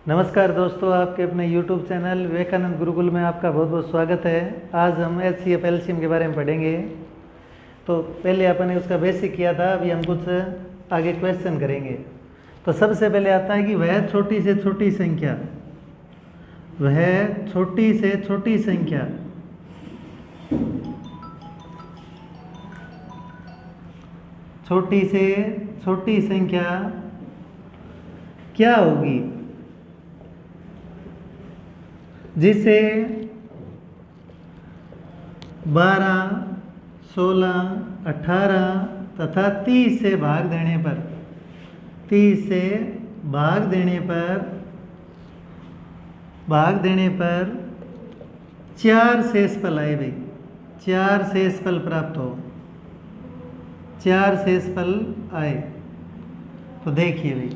नमस्कार दोस्तों, आपके अपने YouTube चैनल विवेकानंद गुरुकुल में आपका बहुत बहुत स्वागत है। आज हम HCF एलसीएम के बारे में पढ़ेंगे। तो पहले अपन ने उसका बेसिक किया था, अभी हम कुछ आगे क्वेश्चन करेंगे। तो सबसे पहले आता है कि वह छोटी से छोटी संख्या, वह छोटी से छोटी संख्या छोटी से छोटी संख्या क्या होगी जिसे 12, 16, 18 तथा 30 से भाग देने पर 4 शेषफल आए भाई, 4 शेषफल प्राप्त हो, 4 शेषफल आए। तो देखिए भाई,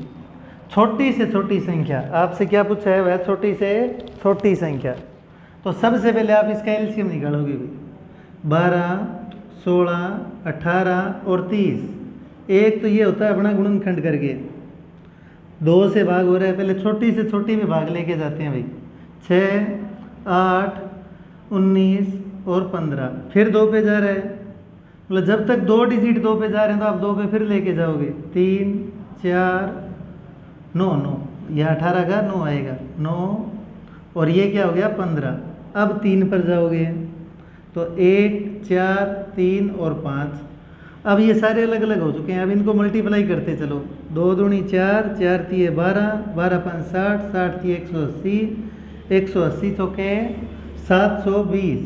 छोटी से छोटी संख्या आपसे क्या पूछा है, वह छोटी से छोटी संख्या। तो सबसे पहले आप इसका एलसीएम निकालोगे भाई, 12, 16, 18 और 30। एक तो ये होता है अपना गुणनखंड करके 2 से भाग हो रहा है, पहले छोटी से छोटी में भाग लेके जाते हैं भाई। 6, 8, 19 और 15, फिर 2 पे जा रहा है, मतलब जब तक 2 डिजिट 2 पे जा रहे हैं तो आप 2 पे फिर लेके जाओगे। 3, 4, 9, यह 18 का 9 आएगा, 9 और ये क्या हो गया 15। अब 3 पर जाओगे तो 1, 4, 3 और 5। अब ये सारे अलग अलग हो चुके हैं, अब इनको मल्टीप्लाई करते चलो। 2 दूनी 4, 4 तिये 12, 12 5 60, 60 तिये 180, 180 चौके 720।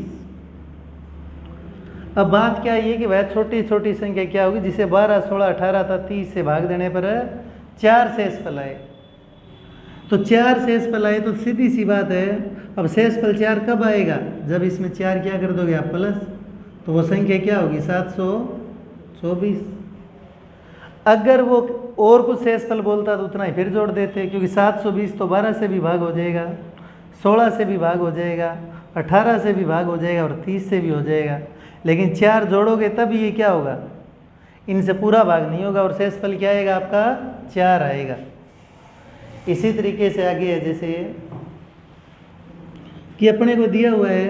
अब बात क्या है कि वह छोटी छोटी संख्या क्या होगी जिसे 12, 16, 18 तथा 30 से भाग देने पर 4 शेषफल आए। तो 4 शेषफल आए तो सीधी सी बात है, अब शेषफल 4 कब आएगा, जब इसमें 4 क्या कर दोगे आप प्लस, तो वो संख्या क्या होगी 724। अगर वो और कुछ शेषफल बोलता तो उतना ही फिर जोड़ देते, क्योंकि 720 तो 12 से भी भाग हो जाएगा, 16 से भी भाग हो जाएगा, 18 से भी भाग हो जाएगा और 30 से भी हो जाएगा। लेकिन 4 जोड़ोगे तब ये क्या होगा, इनसे पूरा भाग नहीं होगा और शेषफल क्या आएगा आपका 4 आएगा। इसी तरीके से आगे है, जैसे कि अपने को दिया हुआ है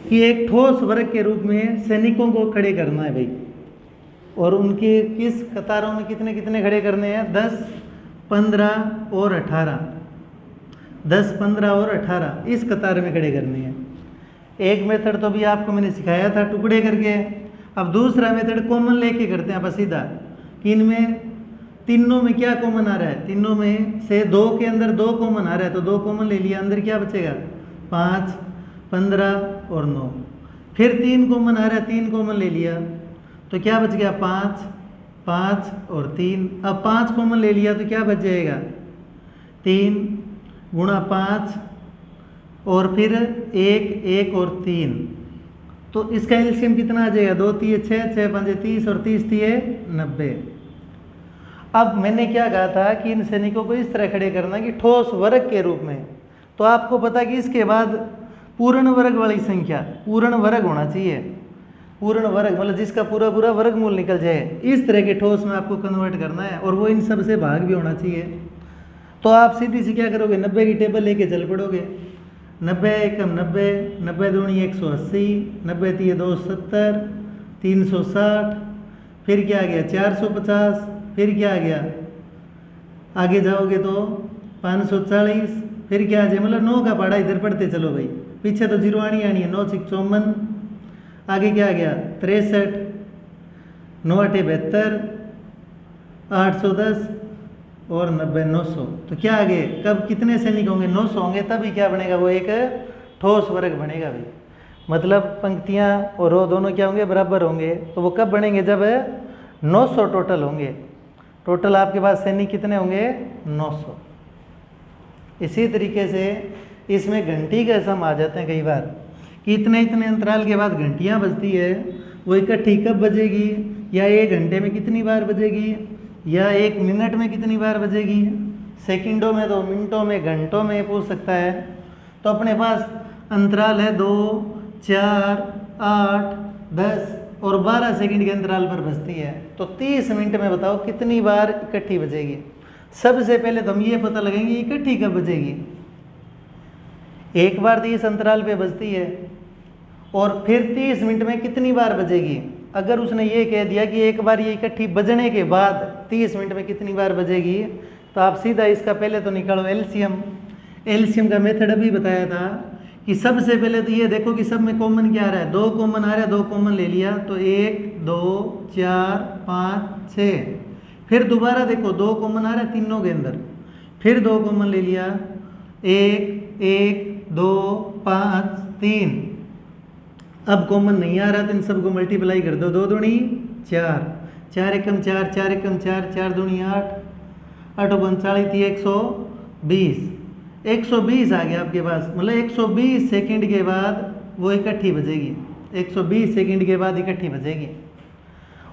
कि एक ठोस वर्ग के रूप में सैनिकों को खड़े करना है भाई, और उनके किस कतारों में कितने कितने खड़े करने हैं, 10, 15 और 18, 10, 15 और 18 इस कतार में खड़े करने हैं। एक मेथड तो भी आपको मैंने सिखाया था टुकड़े करके। अब दूसरा मेथड कॉमन लेके करते हैं आप सीधा, कि इनमें तीनों में क्या कॉमन आ रहा है, तीनों में से 2 के अंदर 2 कॉमन आ रहा है, तो 2 कॉमन ले लिया, अंदर क्या बचेगा 5, 15 और 9। फिर 3 कॉमन आ रहा है, 3 कॉमन ले लिया, तो क्या बच गया 5, 5 और 3। अब 5 कॉमन ले लिया तो क्या बच जाएगा 3 गुणा 5 और फिर 1, 1 और 3। तो इसका एलसीएम कितना आ जाएगा, 2 तिये 6, 6 पंजे 30 और 30 तिये 90। अब मैंने क्या कहा था कि इन सैनिकों को इस तरह खड़े करना कि ठोस वर्ग के रूप में। तो आपको पता कि इसके बाद पूर्ण वर्ग वाली संख्या, पूर्ण वर्ग होना चाहिए, पूर्ण वर्ग मतलब जिसका पूरा पूरा वर्गमूल निकल जाए, इस तरह के ठोस में आपको कन्वर्ट करना है, और वो इन सब से भाग भी होना चाहिए। तो आप सीधी सी क्या करोगे, 90 की टेबल लेके चल पड़ोगे। 90 एकम 90, 90 दूनी 180, 90 तिये 270, 360, फिर क्या आ गया 450, फिर क्या आ गया, आगे जाओगे तो 540, फिर क्या आ जाए, मतलब 9 का पहाड़ा इधर पढ़ते चलो भाई, पीछे तो 0 आनी है, 9 6 54, आगे क्या आ गया 63, 9 8 72, 810 और 90 900। तो क्या आगे कब कितने सैनिक होंगे, 900 होंगे, तभी क्या बनेगा, वो एक ठोस वर्ग बनेगा भाई। मतलब पंक्तियाँ और रो दोनों क्या होंगे, बराबर होंगे। तो वो कब बनेंगे, जब 900 टोटल होंगे। टोटल आपके पास सैनिक कितने होंगे 900। इसी तरीके से इसमें घंटी का सम आ जाते हैं कई बार, कि इतने इतने अंतराल के बाद घंटियाँ बजती है, वो इकट्ठी कब बजेगी, या 1 घंटे में कितनी बार बजेगी, या 1 मिनट में कितनी बार बजेगी, सेकंडों में, 2 मिनटों में, घंटों में पूछ सकता है। तो अपने पास अंतराल है 2, 4, 8, 10 और 12 सेकंड के अंतराल पर बजती है। तो 30 मिनट में बताओ कितनी बार इकट्ठी बजेगी। सबसे पहले तो हम ये पता लगाएंगे इकट्ठी कब बजेगी। एक बार तो इस अंतराल पे बजती है, और फिर 30 मिनट में कितनी बार बजेगी। अगर उसने ये कह दिया कि एक बार ये इकट्ठी बजने के बाद 30 मिनट में कितनी बार बजेगी, तो आप सीधा इसका पहले तो निकालो एलसीएम। एलसीएम का मेथड अभी बताया था कि सबसे पहले तो ये देखो कि सब में कॉमन क्या आ रहा है, 2 कॉमन आ रहा है, 2 कॉमन ले लिया तो 1 2 4 5 6। फिर दोबारा देखो 2 कॉमन आ रहा है तीनों के अंदर, फिर 2 कॉमन ले लिया, 1 1 2 5 3। अब कॉमन नहीं आ रहा तो इन सबको मल्टीप्लाई कर दो, 2 दूनी 4, 4 एकम 4, 4 एकम 4, 4 दूनी 8, 8 39 120, 120 आ गया आपके पास। मतलब 120 सेकंड के बाद वो इकट्ठी बजेगी, 120 सेकंड के बाद इकट्ठी बजेगी।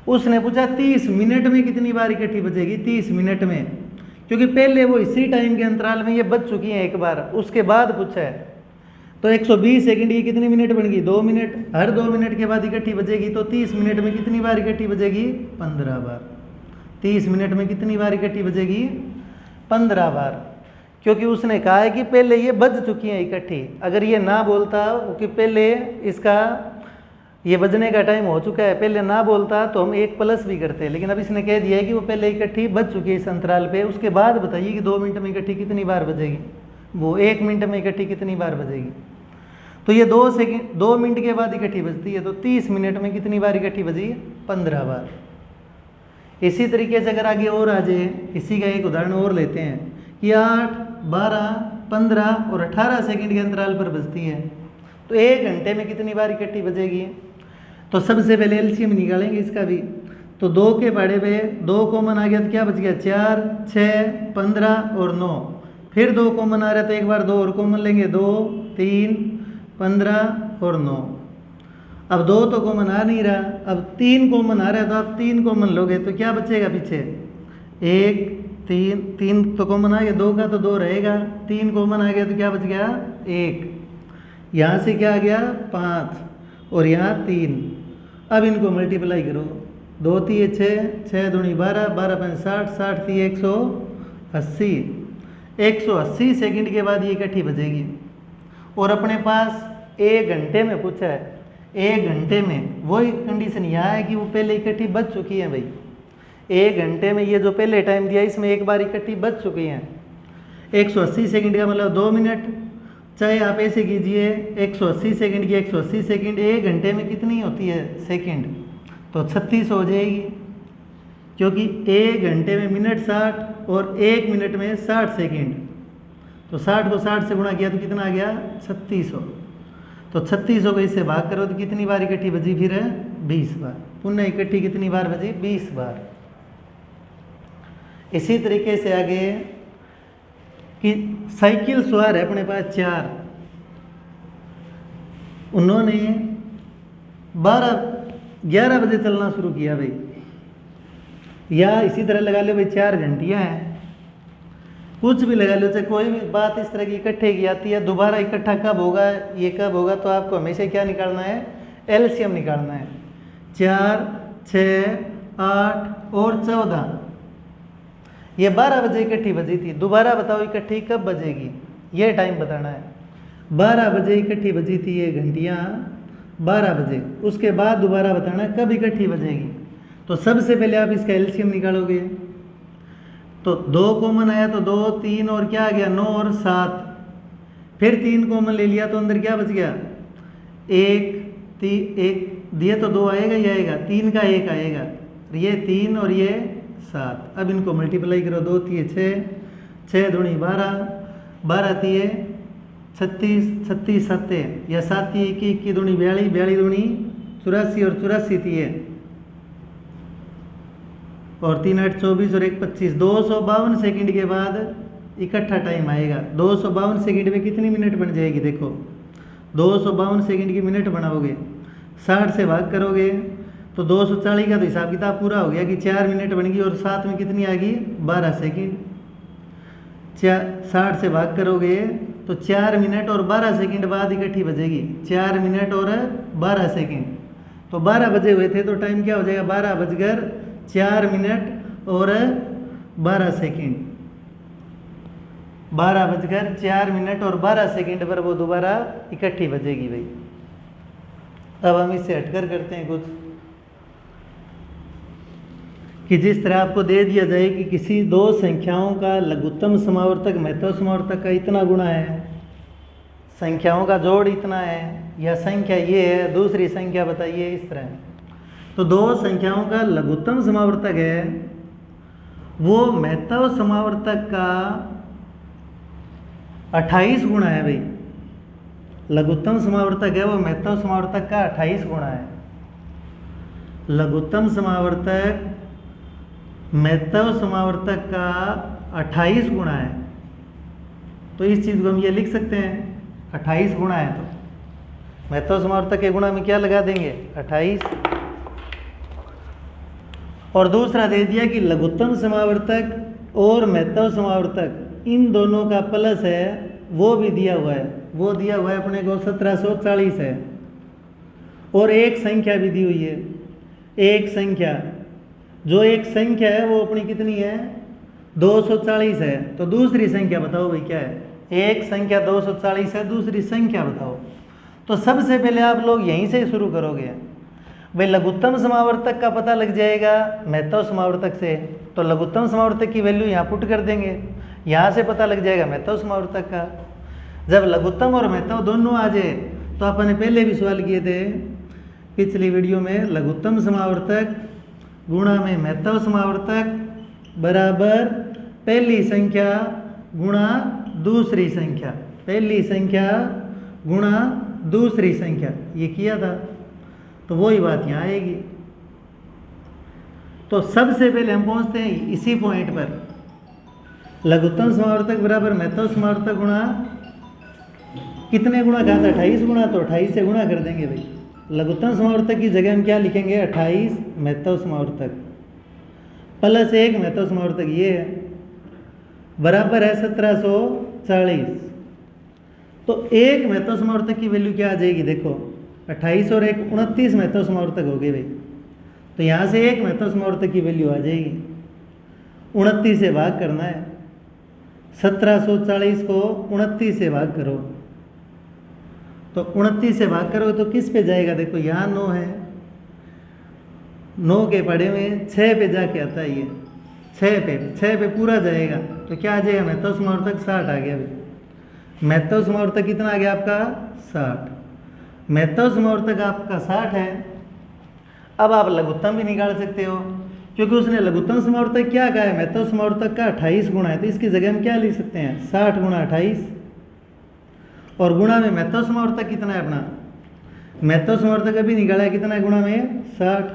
उसने पूछा 30 मिनट में कितनी बार इकट्ठी बजेगी, 30 मिनट में, क्योंकि पहले वो इसी टाइम के अंतराल में ये बज चुकी हैं एक बार, उसके बाद पूछा है। तो 120 सेकंड की कितनी मिनट बन गई, 2 मिनट, हर 2 मिनट के बाद इकट्ठी बजेगी। तो 30 मिनट में कितनी बार इकट्ठी बजेगी, 15 बार। 30 मिनट में कितनी बार इकट्ठी बजेगी, 15 बार, क्योंकि उसने कहा है कि पहले ये बज चुकी हैं इकट्ठी। अगर ये ना बोलता कि पहले इसका ये बजने का टाइम हो चुका है, पहले ना बोलता तो हम 1 प्लस भी करते, लेकिन अब इसने कह दिया है कि वो पहले इकट्ठी बज चुकी है इस अंतराल पे। उसके बाद बताइए कि 2 मिनट में इकट्ठी कितनी बार बजेगी, वो 1 मिनट में इकट्ठी कितनी बार बजेगी। तो ये 2 मिनट के बाद इकट्ठी बजती है, तो 30 मिनट में कितनी बार इकट्ठी बजी, 15 बार। इसी तरीके से अगर आगे और आ जाए, इसी का एक उदाहरण और लेते हैं कि 8 12 15 और 18 सेकंड के अंतराल पर बजती है, तो 1 घंटे में कितनी बार इकट्ठी बजेगी। तो सबसे पहले एलसीएम निकालेंगे इसका भी। तो 2 के पहाड़े पे 2 कॉमन आ गया तो क्या बच गया, 4 6 15 और 9। फिर 2 कॉमन आ रहा है तो एक बार 2 और कॉमन लेंगे, 2 3 15 और 9। अब 2 तो कॉमन आ नहीं रहा, अब 3 कॉमन आ रहा है, तो आप 3 कॉमन लोगे तो क्या बचेगा पीछे, 1 3 तो कॉमन आ गया, 2 का तो 2 रहेगा, 3 कॉमन आ गया तो क्या बच गया 1, यहाँ से क्या आ गया 5 और यहाँ 3। अब इनको मल्टीप्लाई करो, 2 3 6, 6 दूनी 12, 12 5 60, 60 3 180, 180 सेकंड के बाद ये इकट्ठी बजेगी। और अपने पास 1 घंटे में पूछा है, 1 घंटे में वही कंडीशन यहाँ है कि वो पहले इकट्ठी बज चुकी है भाई। 1 घंटे में ये जो पहले टाइम दिया इसमें एक बार इकट्ठी बज चुकी हैं। 180 सेकंड का मतलब 2 मिनट, चाहे आप ऐसे कीजिए 180 सेकंड की 180 सेकंड 1 घंटे में कितनी होती है सेकंड, तो 36 हो जाएगी, क्योंकि 1 घंटे में मिनट 60 और 1 मिनट में 60 सेकंड, तो 60 को 60 से गुणा किया तो कितना आ गया 3600। तो 3600 को इससे भाग करो तो कितनी बार इकट्ठी बजी, फिर है 20 बार। पुनः इकट्ठी कितनी बार बजी, 20 बार। इसी तरीके से आगे कि साइकिल सवार है अपने पास 4, उन्होंने 11 बजे चलना शुरू किया भाई, या इसी तरह लगा लो भाई 4 घंटियाँ हैं, कुछ भी लगा लो, चाहे कोई भी बात इस तरह की इकट्ठे की आती है। दोबारा इकट्ठा कब होगा, ये कब होगा, तो आपको हमेशा क्या निकालना है, एलसीएम निकालना है। 4 6 8 और 14, ये 12 बजे इकट्ठी बजी थी। दोबारा बताओ इकट्ठी कब बजेगी, ये टाइम बताना है। 12 बजे इकट्ठी बजी थी ये घंटियाँ, 12 बजे, उसके बाद दोबारा बताना है कब इकट्ठी बजेगी। तो सबसे पहले आप इसका एलसीएम निकालोगे, तो 2 कॉमन आया तो 2 3 और क्या आ गया 9 और 7, फिर 3 कॉमन ले लिया तो अंदर क्या बच गया 1 1 दिए तो 2 आएगा ही आएगा, 3 का 1 आएगा, ये 3 और ये 7। अब इनको मल्टीप्लाई करो, 2 3 6, 6 दूनी 12, 12 3 36, 36 7 या 7 3 21 दूनी 42, 42 दूनी 84 और 84 3 और 3 8 24 और 1 25। 252 सेकंड के बाद इकट्ठा टाइम आएगा। 252 सेकंड में कितनी मिनट बन जाएगी, देखो 252 सेकंड की मिनट बनाओगे, 60 से भाग करोगे तो 240 का तो हिसाब किताब पूरा हो गया कि 4 मिनट बन गई, और 7 में कितनी आ गई 12 सेकंड। 60 से भाग करोगे तो 4 मिनट और 12 सेकंड बाद इकट्ठी बजेगी, 4 मिनट और 12 सेकंड। तो 12 बजे हुए थे तो टाइम क्या हो जाएगा 12 बजकर 4 मिनट और 12 सेकंड। 12:04 और 12 पर वो दोबारा इकट्ठी बजेगी भाई। अब हम इससे हटकर करते हैं कुछ, कि जिस तरह आपको दे दिया जाए कि किसी दो संख्याओं का लघुत्तम समावर्तक महत्तम समावर्तक का इतना गुणा है, संख्याओं का जोड़ इतना है, या संख्या ये है, दूसरी संख्या बताइए, इस तरह। तो दो संख्याओं का लघुत्तम समावर्तक है, वो महत्तम समावर्तक का 28 गुणा है भाई। लघुत्तम समावर्तक है वो महत्तम समावर्तक का 28 गुणा है। लघुत्तम समावर्तक महत्तम समावर्तक का 28 गुणा है। तो इस चीज़ को हम ये लिख सकते हैं, 28 गुणा है तो महत्तम समावर्तक के गुणा में क्या लगा देंगे, 28। और दूसरा दे दिया कि लघुत्तम समावर्तक और महत्तम समावर्तक इन दोनों का प्लस है, वो भी दिया हुआ है। वो दिया हुआ है अपने को 1740 है। और एक संख्या भी दी हुई है, एक संख्या, जो एक संख्या है वो अपनी कितनी है, 240 है। तो दूसरी संख्या बताओ भाई क्या है, एक संख्या 240 है, दूसरी संख्या बताओ। तो सबसे पहले आप लोग यहीं से शुरू करोगे भाई, लघुत्तम समावर्तक का पता लग जाएगा महत्तम समावर्तक से, तो लघुत्तम समावर्तक की वैल्यू यहाँ पुट कर देंगे, यहाँ से पता लग जाएगा महत्तम समावर्तक का। जब लघुत्तम और महत्तम दोनों आ जाए, तो अपन पहले भी सवाल किए थे पिछली वीडियो में, लघुत्तम समावर्तक गुणा में महत्तम समावर्तक बराबर पहली संख्या गुणा दूसरी संख्या, पहली संख्या गुणा दूसरी संख्या, ये किया था। तो वही बात यहाँ आएगी। तो सबसे पहले हम पहुँचते हैं इसी पॉइंट पर, लघुत्तम समावर्तक बराबर महत्तम समावर्तक गुणा कितने गुणा कहा था, 28 गुणा, तो 28 से गुणा कर देंगे भाई। लघुत्तम समावर्तक की जगह हम क्या लिखेंगे, 28 महत्तम समावर्तक प्लस 1 महत्तम समावर्तक, ये है, बराबर है 1740। तो एक महत्तम समावर्तक की वैल्यू क्या आ जाएगी, देखो 28 और 1 29 महत्तम समावर्तक हो गए भाई। तो यहाँ से एक महत्तम समावर्तक की वैल्यू आ जाएगी, 29 से भाग करना है, 1740 को 29 से भाग करो, तो 29 से भाग करो तो किस पे जाएगा, देखो यहाँ 9 है, 9 के पढ़े में 6 पे जाके आता है, ये 6 पे पूरा जाएगा, तो क्या आ जाएगा, महत्तम समावर्तक 60 आ गया भाई। महत्तम समावर्तक कितना आ गया आपका, 60। महत्तम समावर्तक आपका 60 है। अब आप लघुत्तम भी निकाल सकते हो, क्योंकि उसने लघुत्तम समावर्तक क्या कहा है, महत्तम समावर्तक का 28 गुणा है, तो इसकी जगह हम क्या लिख सकते हैं, 60 गुणा 28। और गुणा में महत्तम समावर्तक कितना है अपना, महत्तम समावर्तक अभी निकाला है, कितना है गुणा में 60,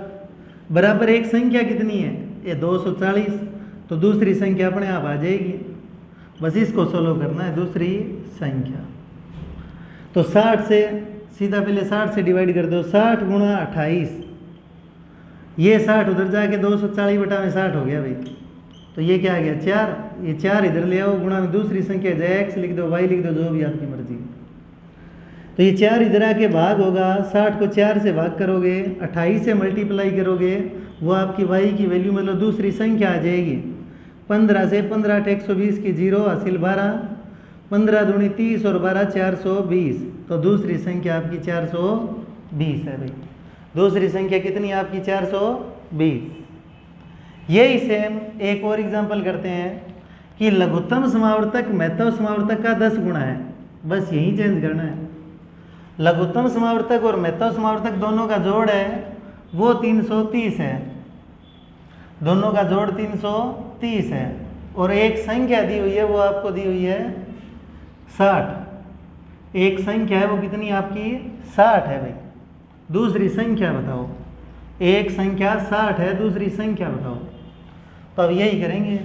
बराबर एक संख्या कितनी है, ये 240, तो दूसरी संख्या अपने आप आ जाएगी। बस इसको सोल्व करना है, दूसरी संख्या। तो 60 से सीधा पहले 60 से डिवाइड कर दो, 60 गुणा 28, ये 60 उधर जाके 240 बटा में 60 हो गया भाई। तो ये क्या आ गया, 4, ये 4 इधर ले आओ, गुणा में दूसरी संख्या, चाहे एक्स लिख दो, वाई लिख दो, जो भी आपकी मर्जी। तो ये 4 इधर आके भाग होगा, 60 को 4 से भाग करोगे, 28 से मल्टीप्लाई करोगे, वो आपकी वाई की वैल्यू मतलब दूसरी संख्या आ जाएगी। 15 से 15 8 120 की 0 हासिल 12, 15 दूनी 30 और 12 420, तो दूसरी संख्या आपकी 420 है भाई। दूसरी संख्या कितनी है आपकी, 420। यही सेम एक और एग्जांपल करते हैं कि लघुत्तम समावर्तक महत्तम समावर्तक का 10 गुणा है, बस यही चेंज करना है। लघुत्तम समावर्तक और महत्तम समावर्तक दोनों का जोड़ है वो 330 है, दोनों का जोड़ 330 है, और एक संख्या दी हुई है, वो आपको दी हुई है 60। एक संख्या है वो कितनी आपकी, 60 है भाई। दूसरी संख्या बताओ, एक संख्या 60 है, दूसरी संख्या बताओ। तो अब यही करेंगे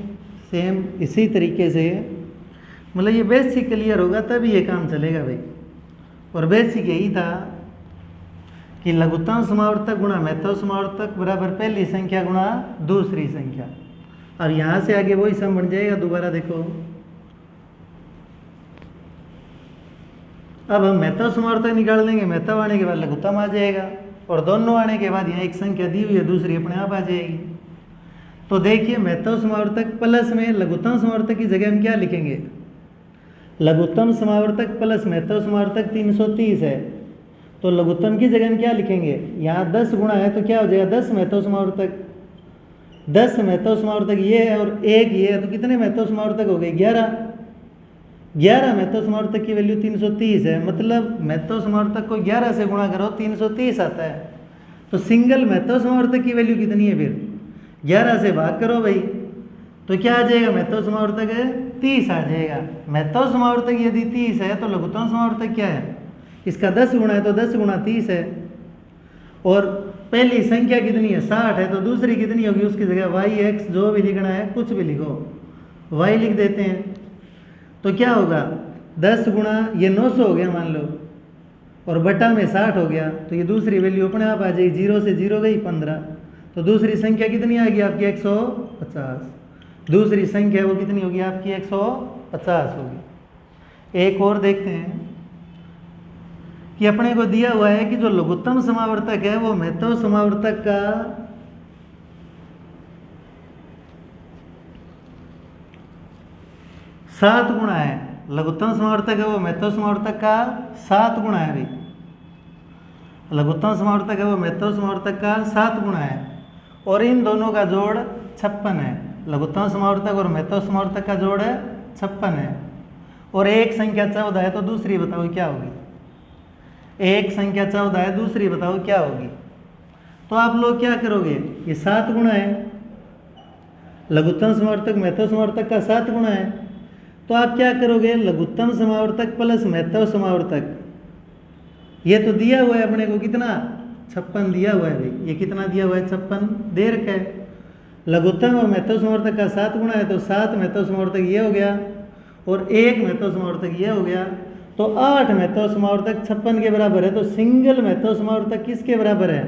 सेम इसी तरीके से, मतलब ये बेसिक क्लियर होगा तभी ये काम चलेगा भाई। और बेसिक यही था कि लघुत्तम समावर्तक गुणा महत्तम समावर्तक बराबर पहली संख्या गुणा दूसरी संख्या। अब यहाँ से आगे वही सम बन जाएगा, दोबारा देखो। अब हम महत्तम समावर्तक निकाल देंगे, महत्तम आने के बाद लघुत्तम आ जाएगा, और दोनों आने के बाद यहाँ एक संख्या दी हुई है, दूसरी अपने आप आ जाएगी। तो देखिए महत्तम समावर्तक प्लस में लघुत्तम समावर्तक की जगह हम क्या लिखेंगे, लघुत्तम समावर्तक प्लस महत्तम समावर्तक 330 है, तो लघुत्तम की जगह हम क्या लिखेंगे, यहाँ 10 गुणा है तो क्या हो जाएगा 10 महत्तम समावर्तक, 10 महत्तम समावर्तक ये है और एक ये है, तो कितने महत्तम समावर्तक हो गए 11। 11 महत्तम समावर्तक की वैल्यू 330 है, मतलब महत्तम समावर्तक को 11 से गुणा करो 330 आता है। तो सिंगल महत्तम समावर्तक की वैल्यू कितनी है फिर 11 से भाग करो भाई, तो क्या आ जाएगा महत्तम समावर्तक है 30 आ जाएगा। महत्तम समावर्तक यदि 30 है तो लघुत्तम समावर्तक क्या है, इसका 10 गुणा है तो 10 गुणा 30 है। और पहली संख्या कितनी है 60 है, तो दूसरी कितनी होगी, उसकी जगह वाई एक्स जो भी लिखना है कुछ भी लिखो, वाई लिख देते हैं। तो क्या होगा 10 गुणा ये 900 हो गया मान लो, और बटा में 60 हो गया, तो ये दूसरी वैल्यू अपने आप आ जाएगी, 0 से 0 गई 15, तो दूसरी संख्या कितनी आ गई आपकी 150। दूसरी संख्या वो कितनी होगी आपकी 150 होगी। एक और देखते हैं कि अपने को दिया हुआ है कि जो लघुत्तम समावर्तक है वो महत्तम समावर्तक का 7 गुणा है। लघुत्तम समावर्तक है वो महत्तम समावर्तक का 7 गुणा है भाई, लघुत्तम समावर्तक है वो महत्तम समावर्तक का 7 गुणा है, और इन दोनों का जोड़ 56 है। लघुत्तम समावर्तक और महत्तम समावर्तक का जोड़ 56 है, और एक संख्या 14 है, तो दूसरी बताओ क्या होगी, एक संख्या 14 है, दूसरी बताओ क्या होगी। तो आप लोग क्या करोगे, ये 7 गुणा है, लघुत्तम समावर्तक महत्तम समावर्तक का 7 गुणा है, तो आप क्या करोगे लघुत्तम समावर्तक प्लस महत्तम समावर्तक, ये तो दिया हुआ है अपने को कितना 56 दिया हुआ है भाई, ये कितना दिया हुआ है 56 दे रखा है। लघुत्तम और महत्तम समावर्तक का 7 गुणा है, तो 7 महत्तम समावर्तक ये हो गया और 1 महत्तम समावर्तक ये हो गया, तो 8 महत्तम समावर्तक 56 के बराबर है। तो सिंगल महत्तम समावर्तक किसके बराबर है,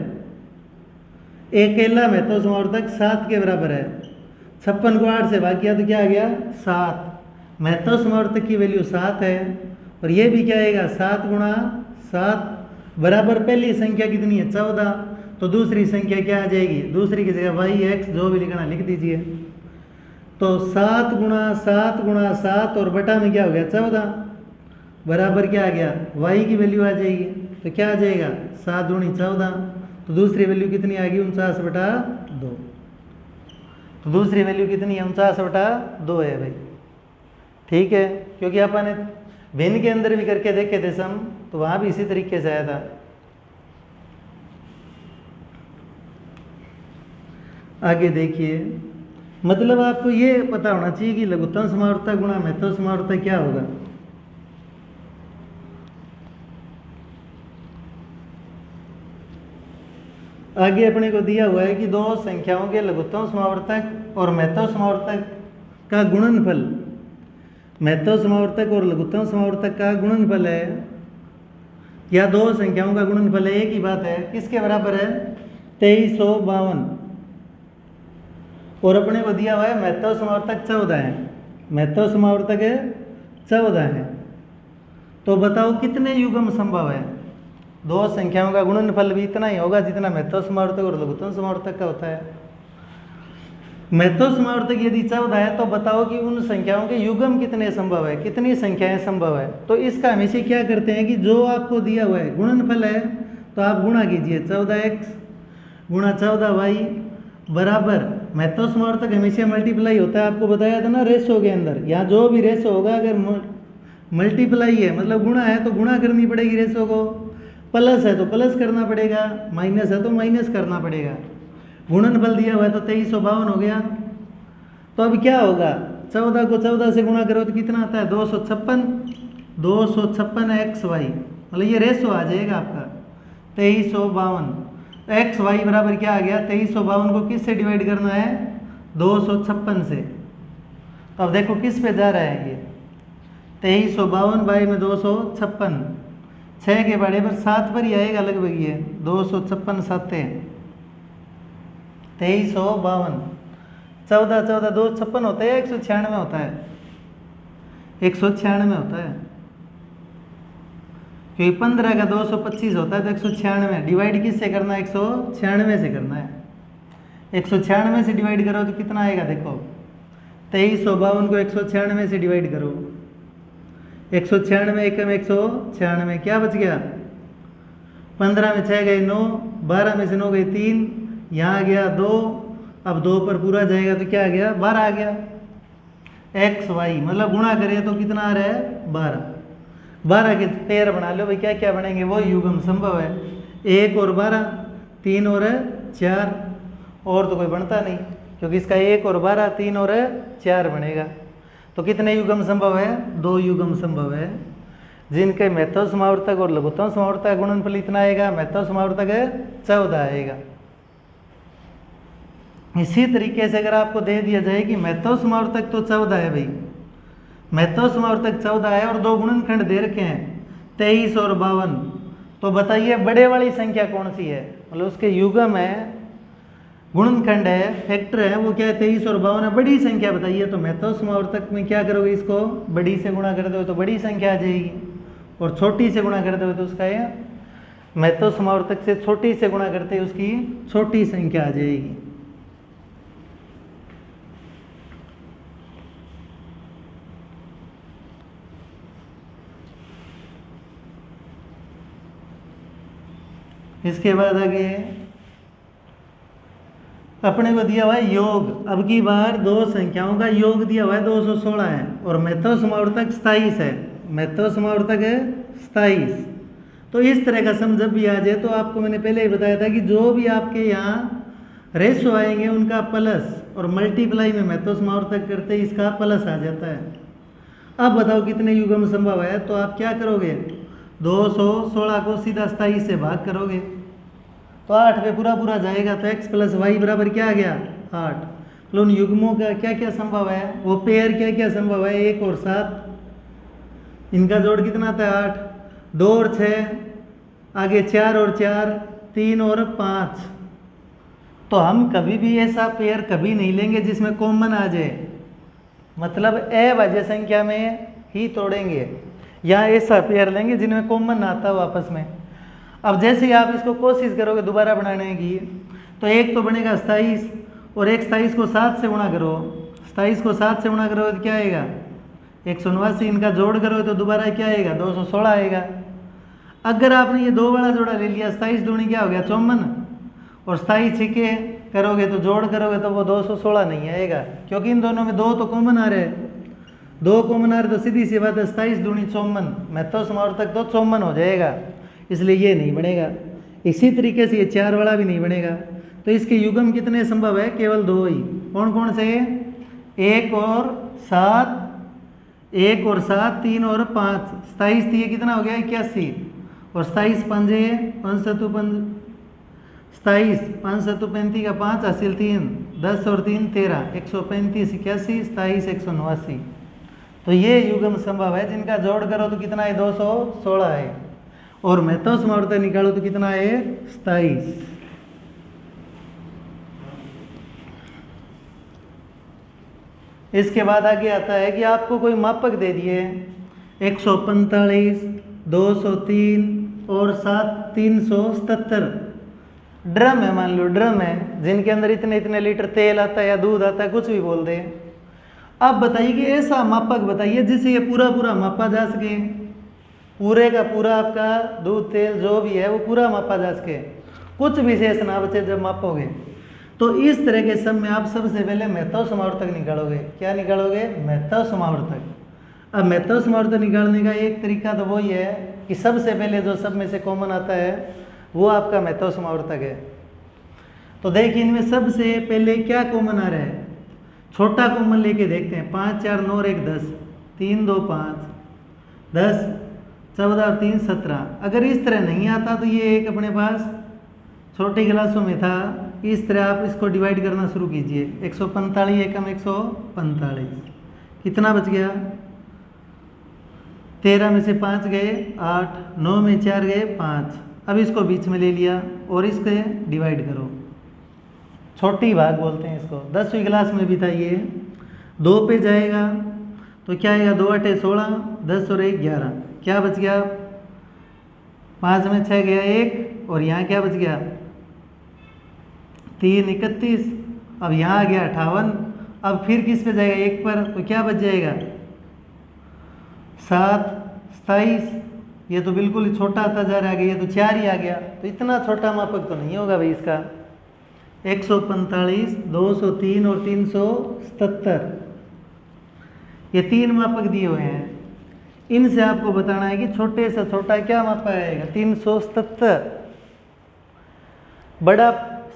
अकेला महत्तम समावर्तक 7 के बराबर है। 56 को 8 से भाग किया तो क्या आ गया 7, महत्तम समावर्तक की वैल्यू 7 है, और ये भी क्या आएगा 7 गुणा 7 बराबर पहली संख्या कितनी है 14, तो दूसरी संख्या क्या आ जाएगी, दूसरी की जगह वाई एक्स जो भी लिखना लिख दीजिए। तो 7 गुणा 7 गुणा 7 और बटा में क्या हो गया 14 बराबर क्या आ गया वाई की वैल्यू आ जाएगी, तो क्या आ जाएगा 7 दूनी 14, तो दूसरी वैल्यू कितनी आ गई 49/2, तो दूसरी वैल्यू कितनी है 49/2 है भाई। ठीक है, क्योंकि अपन भिन्न के अंदर भी करके देखे थे सम, तो वहाँ भी इसी तरीके से आया था। आगे देखिए, मतलब आपको ये पता होना चाहिए कि लघुत्तम समावर्तक गुणा महत्तम समावर्तक क्या होगा। आगे अपने को दिया हुआ है कि दो संख्याओं के लघुत्तम समावर्तक और महत्तम समावर्तक का गुणनफल, महत्तम समावर्तक और लघुत्तम समावर्तक का गुणनफल है, या दो संख्याओं का गुणनफल है, एक ही बात है, किसके बराबर है 2352, और अपने को दिया हुआ है महत्तम समावर्तक 14 है, महत्तम समावर्तक है 14 है। तो बताओ कितने युग्म संभव है, दो संख्याओं का गुणनफल भी इतना ही होगा जितना महत्तम समावर्तक और लघुत्तम समावर्तक का होता है। महत्तम समावर्तक यदि 14 है तो बताओ कि उन संख्याओं के युग्म कितने संभव है, कितनी संख्याएं संभव है। तो इसका हमेशा क्या करते हैं कि जो आपको दिया हुआ है गुणनफल है तो आप गुणा कीजिए, 14x गुणा 14y बराबर महत्तम समावर्तक हमेशा मल्टीप्लाई होता है, आपको बताया था ना रेशो के अंदर। यहाँ जो भी रेशो होगा अगर मल्टीप्लाई है मतलब गुणा है तो गुणा करनी पड़ेगी रेशो को, प्लस है तो प्लस करना पड़ेगा, माइनस है तो माइनस करना पड़ेगा। गुणनफल दिया हुआ है तो 2352 हो गया। तो अब क्या होगा 14 को 14 से गुणा करो तो कितना आता है 256, 256xy, मतलब ये रेशो आ जाएगा आपका 2352। एक्स वाई बराबर क्या आ गया 2352 को किस से डिवाइड करना है 256 से। तो अब देखो किस पे जा रहा है ये 2352 बाई में 256, 6 के बड़े पर 7 पर ही आएगा लगभग ये 256 7 2352, 14 14 256 होता है, 196 होता है, 196 होता है, क्योंकि 15 का 225 होता है तो 196 डिवाइड किससे करना है 196 से करना है। 196 से डिवाइड करो तो कितना आएगा देखो 2352 को 196 से डिवाइड करो 196 एकम 196, क्या बच गया? 15 में 6 गए 9, 12 में से 9 गए 3, यहाँ आ गया 2, अब 2 पर पूरा जाएगा तो क्या आ गया? 12 आ गया। एक्स वाई मतलब गुणा करें तो कितना आ रहा है? 12। 12 के पेयर बना लो भाई, क्या क्या बनेंगे? वो युग्म संभव है, 1 और 12, 3 और 4, और तो कोई बनता नहीं क्योंकि इसका 1 और 12, 3 और 4 बनेगा। तो कितने युग्म संभव है? 2 युग्म संभव है, जिनके महत्तम समावर्तक और लघुत्तम समावर्तक गुणनफल इतना आएगा, महत्तम समावर्तक 14 आएगा। इसी तरीके से अगर आपको दे दिया जाए कि महत्तम समावर्तक तो 14 है भाई, महत्तम समावर्तक 14 है और 2 गुणनखंड दे रखे हैं 23 और 52, तो बताइए बड़े वाली संख्या कौन सी है? मतलब उसके युग्म है, गुणनखंड है, फैक्टर है, वो क्या है? 23 और 52 है। बड़ी संख्या बताइए, तो महत्तम समावर्तक में क्या करोगे? इसको बड़ी से गुणा कर दो तो बड़ी संख्या आ जाएगी, और छोटी से गुणा कर दो तो उसका ये महत्तम समावर्तक से छोटी से गुणा करते उसकी छोटी संख्या आ जाएगी। इसके बाद आगे अपने को दिया हुआ है योग। अब की बार 2 संख्याओं का योग दिया हुआ है 216 है, और महत्तम समावर्तक 27 है, महत्तम समावर्तक है 27। तो इस तरह का सम जब भी आ जाए तो आपको मैंने पहले ही बताया था कि जो भी आपके यहाँ रेशो आएंगे उनका प्लस और मल्टीप्लाई में महत्तम समावर्तक करते ही इसका प्लस आ जाता है। अब बताओ कितने युग्म संभव है? तो आप क्या करोगे? 216 को सीधा 27 से भाग करोगे तो 8 पे पूरा पूरा जाएगा, तो x प्लस वाई बराबर क्या आ गया? 8। तो उन युग्मों का क्या क्या संभव है? वो पेयर क्या क्या संभव है? 1 और 7, इनका जोड़ कितना आता है? 8, 2 और 6, आगे 4 और 4, 3 और 5। तो हम कभी भी ऐसा पेयर कभी नहीं लेंगे जिसमें कॉमन आ जाए, मतलब अभाज्य संख्या में ही तोड़ेंगे, या ऐसा पेयर लेंगे जिनमें कॉमन आता हो आपस में। अब जैसे ही आप इसको कोशिश करोगे दोबारा बनाने की, तो एक तो बनेगा 27 और एक 27 को 7 से गुणा करो, 27 को 7 से गुणा करोगे तो क्या आएगा? 189। इनका जोड़ करोगे तो दोबारा क्या आएगा? 216 आएगा। अगर आपने ये 2 वाला जोड़ा ले लिया, 27 दूनी क्या हो गया? 54, और 27 छिके करोगे तो जोड़ करोगे तो वो 216 नहीं आएगा, क्योंकि इन दोनों में 2 तो कॉमन आ रहे हैं, 2 कॉमन आ रहे, तो सीधी सी बात है 27 दूनी 54, महत्तम समावर्तक तो 54 हो जाएगा, इसलिए ये नहीं बनेगा। इसी तरीके से ये 4 वाला भी नहीं बनेगा। तो इसके युग्म कितने संभव है? केवल 2 ही। कौन कौन से? 1 और 7, 1 और 7, 3 और 5। 27 थी, कितना हो गया? 81, और 27 पंजे 5 27, 5 7 35 का 5 हासिल 3, 10 और 3 13, 135, 81, 27, 189। तो ये युग्म संभव है जिनका जोड़ करो तो कितना है? 216 है, और महत्तम समावर्तक निकालो तो कितना है? 27। इसके बाद आगे आता है कि आपको कोई मापक दे दिए 145, 203 और 377 ड्रम है, मान लो ड्रम है जिनके अंदर इतने इतने लीटर तेल आता है या दूध आता है, कुछ भी बोल दे। अब बताइए कि ऐसा मापक बताइए जिससे ये पूरा पूरा मापा जा सके, पूरे का पूरा आपका दूध तेल जो भी है वो पूरा मापा जा सके, कुछ विशेष ना बचे जब मापोगे। तो इस तरह के सम में आप सबसे पहले महत्तम समावर्तक निकालोगे। क्या निकालोगे? महत्तम समावर्तक। अब महत्तम समावर्तक निकालने का एक तरीका तो वही है कि सबसे पहले जो सब में से कॉमन आता है वो आपका महत्तम समावर्तक है। तो देखिए इनमें सबसे पहले क्या कॉमन आ रहा है? छोटा कॉमन लेके देखते हैं। 5 4 9 और 1 10, 3 2 5, 10 14 और 3 17। अगर इस तरह नहीं आता तो ये एक अपने पास छोटी गिलासों में था, इस तरह आप इसको डिवाइड करना शुरू कीजिए। 145 एकम 145, कितना बच गया? 13 में से 5 गए 8, 9 में 4 गए 5। अब इसको बीच में ले लिया और इसके डिवाइड करो, छोटी भाग बोलते हैं इसको। 10वीं क्लास में भी था ये। 2 पे जाएगा तो क्या आएगा? 2 8 16, 10 और 1 11, क्या बच गया? 5 में 6 गया 1, और यहाँ क्या बच गया? 3 31। अब यहाँ आ गया 58। अब फिर किस पे जाएगा? 1 पर, तो क्या बच जाएगा? 7 27, ये तो बिल्कुल ही छोटा आता जा रहा है, ये तो 4 ही आ गया, तो इतना छोटा मापक तो नहीं होगा भाई इसका। 145, 203 और 377, ये 3 मापक दिए हुए हैं। इनसे आपको बताना है कि छोटे से छोटा क्या मापक आएगा। 377 बड़ा,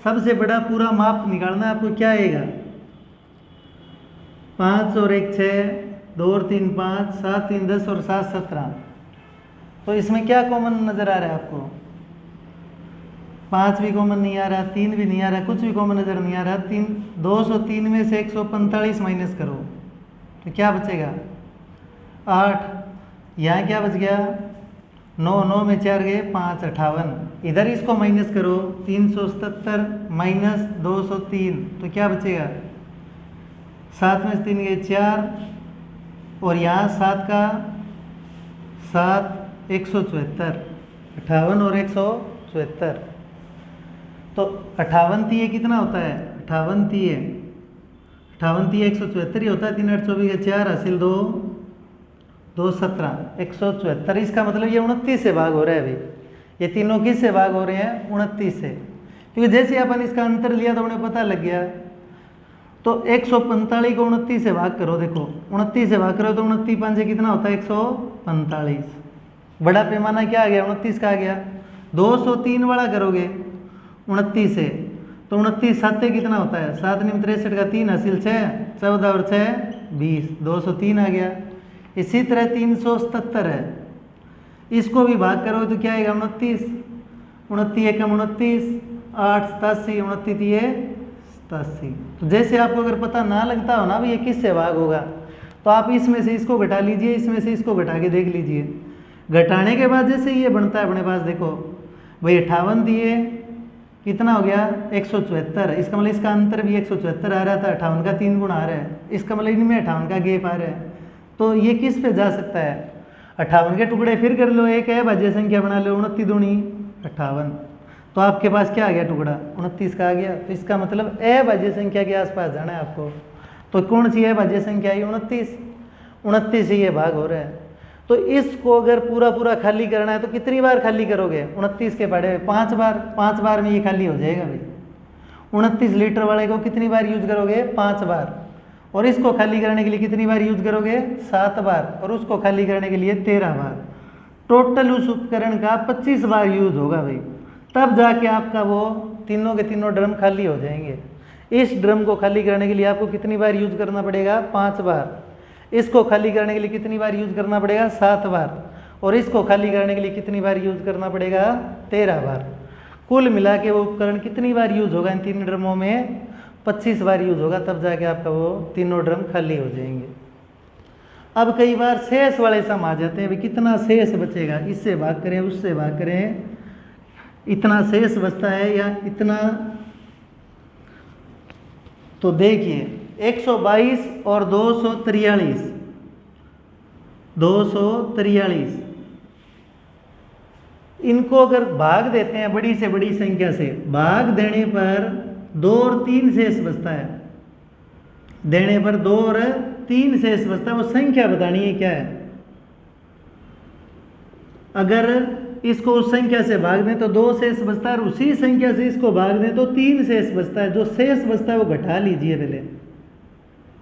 सबसे बड़ा पूरा माप निकालना है आपको, क्या आएगा 5 और 1 6, 2 और 3 5, 7 3 10 और 7 17। तो इसमें क्या कॉमन नज़र आ रहा है आपको? 5 भी कॉमन नहीं आ रहा, 3 भी नहीं आ रहा, कुछ भी कॉमन नज़र नहीं आ रहा। 203 में से 145 माइनस करो तो क्या बचेगा 8। यहाँ क्या बच गया 9, 9 में 4 गए 5, 58। इधर इसको माइनस करो, 377 माइनस 203 तो क्या बचेगा 7 में से 3 गए 4, और यहाँ 7 का 7 174, 58 और 174, तो 58 तीय कितना होता है 58 तीय 174 ही होता है। 3 8 24 के 4 हासिल 2 2 17 174। इसका मतलब ये 29 से भाग हो रहा है भाई, ये तीनों किस से भाग हो रहे हैं 29 से, क्योंकि जैसे अपन इसका अंतर लिया तो उन्हें पता लग गया। तो 145 को 29 से भाग करो, देखो 29 से भाग करो तो 29 5 कितना होता है 145। बड़ा पैमाना क्या आ गया 29 का आ गया। 203 वाला करोगे 29 से तो 29 7 कितना होता है 7 9 63 का 3 हासिल 6, 14 और 6 20, 203 आ गया। इसी तरह 377 है, इसको भी भाग करोगे तो क्या आएगा 29, 29 एकम 29, 8 87, 29 तीय 87। तो जैसे आपको अगर पता ना लगता हो ना भाई ये किससे भाग होगा, तो आप इसमें से इसको घटा लीजिए, इसमें से इसको घटा के देख लीजिए। घटाने के बाद जैसे ये बनता है अपने पास, देखो भाई 58 दिए कितना हो गया 174, इसका मतलब इसका अंतर भी 174 आ रहा था, 58 का 3 गुना आ रहा है, इसका मतलब इनमें 58 का गैप आ रहा है। तो ये किस पे जा सकता है 58 के टुकड़े फिर कर लो, एक है भाज्य संख्या बना लो 29 दूनी 58, तो आपके पास क्या आ गया टुकड़ा 29 का आ गया। तो इसका मतलब अभाज्य संख्या के आसपास जाना है आपको। तो कौन सी अभाज्य संख्या है 29 ही ये भाग हो रहा है। तो इसको अगर पूरा पूरा खाली करना है तो कितनी बार खाली करोगे 29 के पड़े 5 बार, 5 बार में ये खाली हो जाएगा भाई। 29 लीटर वाले को कितनी बार यूज करोगे 5 बार, और इसको खाली करने के लिए कितनी बार यूज करोगे 7 बार, और उसको खाली करने के लिए 13 बार। टोटल उस उपकरण का 25 बार यूज होगा भाई, तब जाके आपका वो तीनों के तीनों ड्रम खाली हो जाएंगे। इस ड्रम को खाली करने के लिए आपको कितनी बार यूज करना पड़ेगा 5 बार, इसको खाली करने के लिए कितनी बार यूज करना पड़ेगा 7 बार, और इसको खाली करने के लिए कितनी बार यूज करना पड़ेगा 13 बार। कुल मिला के वो उपकरण कितनी बार यूज होगा इन 3 ड्रमों में 25 बार यूज होगा, तब जाके आपका वो तीनों ड्रम खाली हो जाएंगे। अब कई बार शेष वाले सम आ जाते हैं, भाई कितना शेष बचेगा, इससे भाग करें उससे भाग करें, इतना शेष बचता है या इतना। तो देखिए 122 और 243 इनको अगर भाग देते हैं बड़ी से बड़ी संख्या से, भाग देने पर 2 और 3 शेष बचता है, देने पर 2 और 3 शेष बचता है। वो संख्या बतानी है क्या है। अगर इसको उस संख्या से भाग दें तो 2 शेष बचता है, और उसी संख्या से इसको भाग दें तो 3 शेष बचता है। जो शेष बचता है वो घटा लीजिए पहले,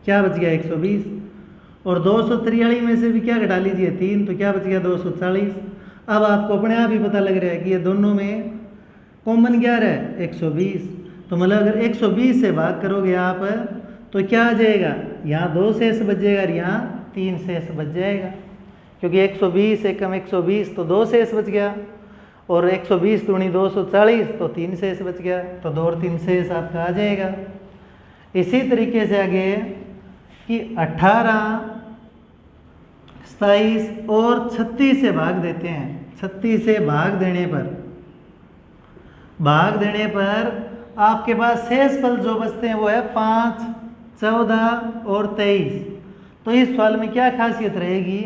क्या बच गया 120, और 243 में से भी क्या घटा लीजिए 3, तो क्या बच गया 240। अब आपको अपने आप ही पता लग रहा है कि ये दोनों में कॉमन क्या रहा है 120। तो मतलब अगर 120 से भाग करोगे आप तो क्या आ जाएगा, यहाँ 2 शेष बच जाएगा और यहाँ 3 शेष बच जाएगा, क्योंकि 120 एकम 120 तो 2 शेष बच गया, और 120 दूनी 240 तो 3 शेष बच गया, तो 2 और 3 शेष आपका आ जाएगा। इसी तरीके से आगे कि 18, 27 और 36 से भाग देते हैं। 36 से भाग देने पर आपके पास शेष फल जो बचते हैं वो है 5, 14 और 23। तो इस सवाल में क्या खासियत रहेगी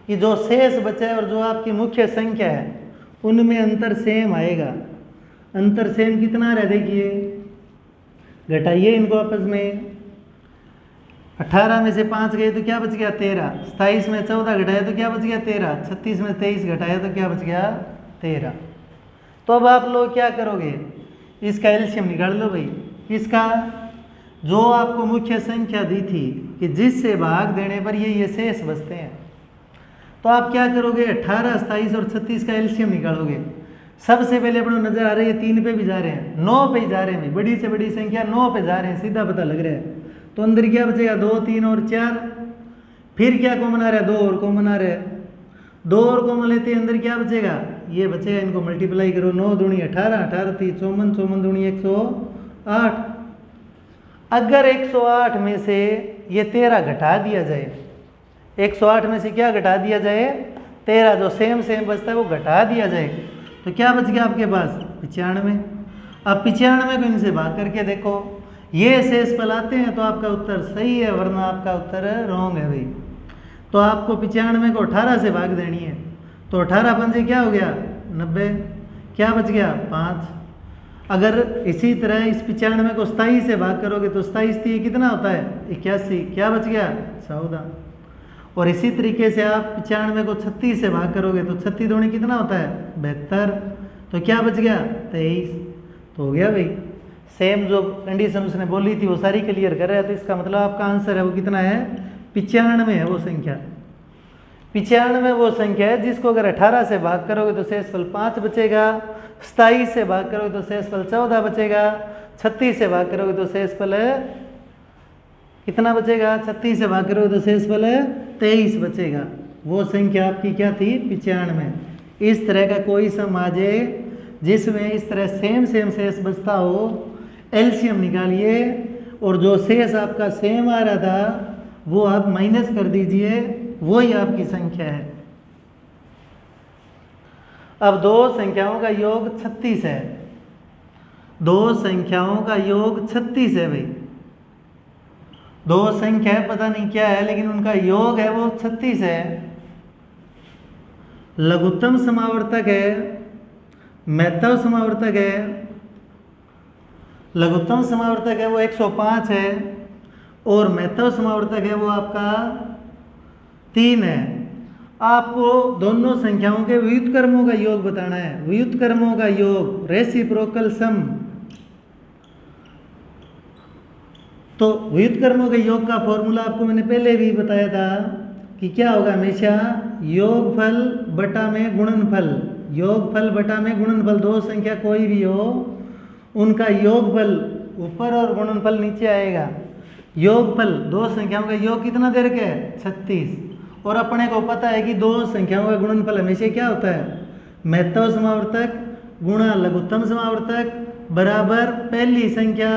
कि जो शेष बचा है और जो आपकी मुख्य संख्या है उनमें अंतर सेम आएगा। अंतर सेम कितना रहा देखिए, घटाइए इनको आपस में। 18 में से 5 गए तो क्या बच गया 13, 27 में 14 घटाया तो क्या बच गया 13, 36 में 23 घटाया तो क्या बच गया 13। तो अब आप लोग क्या करोगे, इसका एलसीएम निकाल लो भाई। इसका जो आपको मुख्य संख्या दी थी कि जिससे भाग देने पर ये शेष बचते हैं, तो आप क्या करोगे 18, 27 और 36 का एलसीएम निकालोगे। सबसे पहले अपने नजर आ रही है 3 पे भी जा रहे हैं, 9 पे जा रहे हैं, बड़ी से बड़ी संख्या 9 पे जा रहे हैं, सीधा पता लग रहा है। तो अंदर क्या बचेगा 2, 3 और 4, फिर क्या कॉमन आ रहा है 2 और कॉमन आ रहा है, 2 और कॉमन लेते हैं, अंदर क्या बचेगा ये बचेगा, इनको मल्टीप्लाई करो, 9 दूनी 18, 18 3 54, 54 दूनी 108। अगर 108 में से ये 13 घटा दिया जाए, 108 में से क्या घटा दिया जाए 13, जो सेम बचता है वो घटा दिया जाए, तो क्या बच गया आपके पास 95। अब 95 को इनसे भाग करके देखो, ये शेष फल आते हैं तो आपका उत्तर सही है, वरना आपका उत्तर रॉन्ग है भाई। तो आपको 95 को 18 से भाग देनी है, तो 18 पंजे क्या हो गया 90, क्या बच गया 5। अगर इसी तरह इस 95 को 27 से भाग करोगे तो 27 थी कितना होता है 81, क्या बच गया 14। और इसी तरीके से आप 95 को 36 से भाग करोगे तो 36 दूनी कितना होता है 72, तो क्या बच गया 23। तो हो गया भाई, सेम जो कंडीशन उसने बोली थी वो सारी क्लियर कर रहा है। तो इसका मतलब आपका आंसर है वो कितना है 95 है वो संख्या। 95 वो संख्या है जिसको अगर 18 से भाग करोगे तो शेषफल 5 बचेगा, 27 से भाग करोगे तो शेषफल 14 बचेगा, 36 से भाग करोगे तो शेषफल कितना बचेगा, 36 से भाग करोगे तो शेषफल 23 बचेगा। वो संख्या आपकी क्या थी 95। इस तरह का कोई सम आ जाए जिसमें इस तरह सेम शेष बचता हो, एलसीएम निकालिए और जो शेष आपका सेम आ रहा था वो आप माइनस कर दीजिए, वही आपकी संख्या है। अब दो संख्याओं का योग 36 है, दो संख्याओं का योग 36 है भाई। दो संख्या है पता नहीं क्या है, लेकिन उनका योग है वो 36 है। लघुत्तम समावर्तक है, महत्तम समावर्तक है। लघुत्तम समावर्तक है वो 105 है और महत्तम समावर्तक है वो आपका 3 है। आपको दोनों संख्याओं के व्युत्क्रमों का योग बताना है। व्युत्क्रमों का योग, रेसिप्रोकल सम। तो व्युत्क्रमों के योग का फॉर्मूला आपको मैंने पहले भी बताया था कि क्या होगा, हमेशा योगफल बटा में गुणनफल। योगफल बटा में गुणनफल, दो संख्या कोई भी हो उनका योगफल ऊपर और गुणनफल नीचे आएगा। योगफल दो संख्याओं का योग कितना दे रखे है 36, और अपने को पता है कि दो संख्याओं का गुणनफल हमेशा क्या होता है, महत्तम समावर्तक गुणा लघुत्तम समावर्तक बराबर पहली संख्या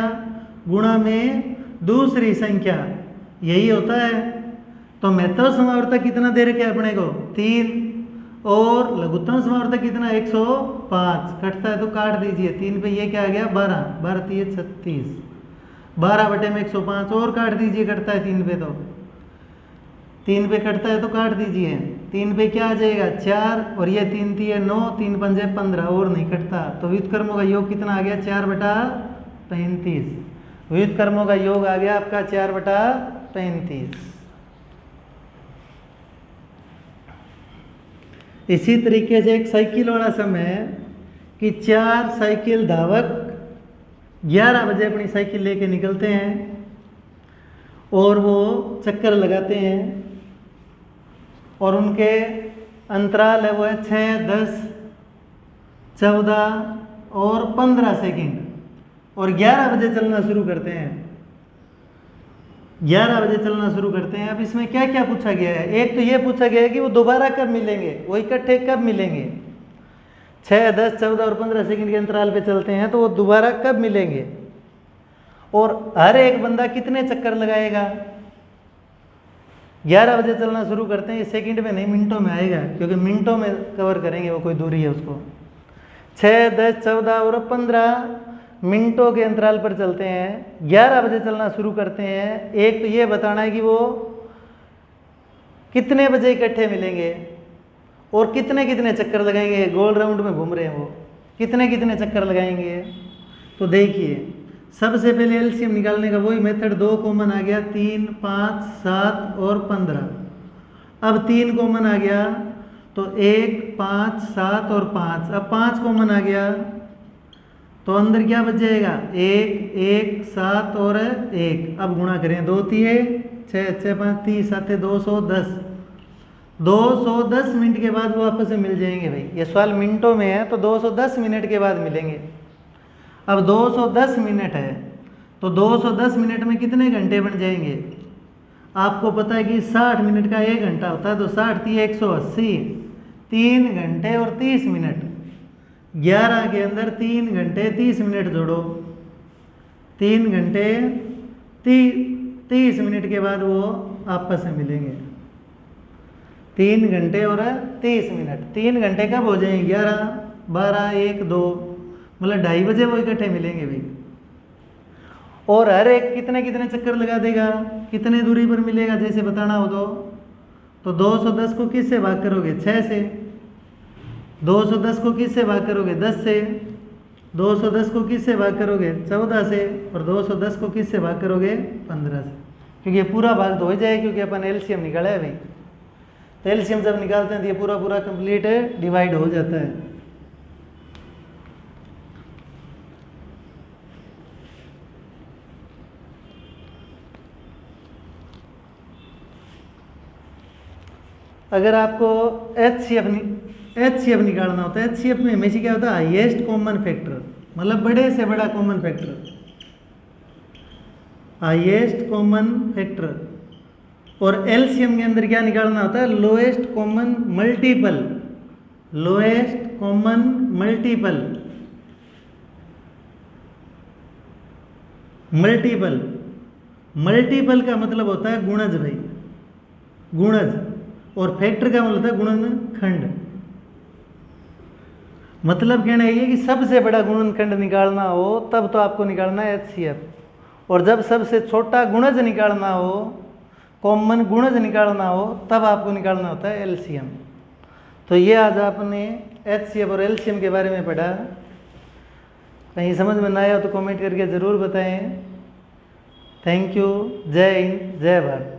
गुणा में दूसरी संख्या, यही होता है। तो महत्तम समावर्तक कितना दे रखे अपने को 3 और लघुत्तम समावर्तक कितना 105। कटता है तो काट दीजिए, 3 पे ये क्या आ गया 12, 12 3 36, 12 बटे में 105 और काट दीजिए, कटता है 3 पे, तो 3 पे कटता है तो काट दीजिए, 3 पे क्या आ जाएगा 4 और ये 3 थी 9, 3 पंजे 15 और नहीं कटता। तो व्युत्क्रमों का योग कितना आ गया 4 बटा 35। व्युत्क्रमों का योग आ गया आपका 4 बटा 35। इसी तरीके से एक साइकिल वाला सम है कि 4 साइकिल धावक 11 बजे अपनी साइकिल लेके निकलते हैं और वो चक्कर लगाते हैं और उनके अंतराल है वो है 6, 10, 14 और 15 सेकंड, और 11 बजे चलना शुरू करते हैं। 11 बजे चलना शुरू करते हैं। अब इसमें क्या क्या पूछा गया है, एक तो ये पूछा गया है कि वो दोबारा कब मिलेंगे, वो इकट्ठे कब मिलेंगे। 6, 10, 14 और 15 सेकंड के अंतराल पे चलते हैं तो वो दोबारा कब मिलेंगे, और हर एक बंदा कितने चक्कर लगाएगा। 11 बजे चलना शुरू करते हैं, ये सेकंड में नहीं मिनटों में आएगा, क्योंकि मिनटों में कवर करेंगे, वो कोई दूरी है उसको। 6, 10, 14 और 15 मिनटों के अंतराल पर चलते हैं। 11 बजे चलना शुरू करते हैं। एक तो ये बताना है कि वो कितने बजे इकट्ठे मिलेंगे और कितने कितने चक्कर लगाएंगे। गोल राउंड में घूम रहे हैं वो, कितने कितने चक्कर लगाएंगे। तो देखिए सबसे पहले एलसीएम निकालने का वही मेथड, 2 कॉमन आ गया, 3, 5, 7 और 15। अब 3 कॉमन आ गया तो 1, 5, 7 और 5। अब 5 कॉमन आ गया तो अंदर क्या बच जाएगा, 1, 1, 7 और 1। अब गुणा करें, 2 तिये 6, 6 5 30, 7 210। 210 मिनट के बाद वो आपस में मिल जाएंगे भाई। ये सवाल मिनटों में है तो 210 मिनट के बाद मिलेंगे। अब 210 मिनट है तो 210 मिनट में कितने घंटे बन जाएंगे? आपको पता है कि 60 मिनट का 1 घंटा होता है, तो 60 × 180, 3 घंटे और 30 मिनट। 11 के अंदर 3 घंटे 30 मिनट जोड़ो, 3 घंटे 30 मिनट के बाद वो आपस में मिलेंगे। 3 घंटे और 30 मिनट, 3 घंटे कब हो जाएंगे? 11, 12, 1, 2, मतलब 2:30 बजे वो इकट्ठे मिलेंगे भाई। और हर एक कितने कितने चक्कर लगा देगा, कितने दूरी पर मिलेगा जैसे बताना हो तो 210 को किस से भाग करोगे? 6 से। 210 को किस से भाग करोगे? 10 से। 210 को किस से भाग करोगे? 14 से। और 210 को किस से भाग करोगे? 15 से। क्योंकि ये पूरा भाग तो हो जाए, क्योंकि अपन एलसीएम निकाला है भाई। तो एलसीएम जब निकालते हैं तो ये पूरा पूरा कंप्लीट डिवाइड हो जाता है। अगर आपको एचसीएफ निकालना होता है, एचसीएफ में हमेशा क्या होता है? हाईएस्ट कॉमन फैक्टर, मतलब बड़े से बड़ा common factor, highest common factor. और एलसीएम के अंदर क्या निकालना होता है? Lowest common multiple, lowest common multiple, multiple. Multiple का मतलब होता है गुणज भाई, गुणज। और फैक्टर का मतलब होता है गुणनखंड। मतलब कहना ये कि सबसे बड़ा गुणनखंड निकालना हो तब तो आपको निकालना है एचसीएफ, और जब सबसे छोटा गुणज निकालना हो, कॉमन गुणज निकालना हो, तब आपको निकालना होता है एलसीएम। तो ये आज आपने एचसीएफ और एलसीएम के बारे में पढ़ा। कहीं समझ में ना आया तो कमेंट करके ज़रूर बताएं। Thank you. जय हिंद, जय भारत।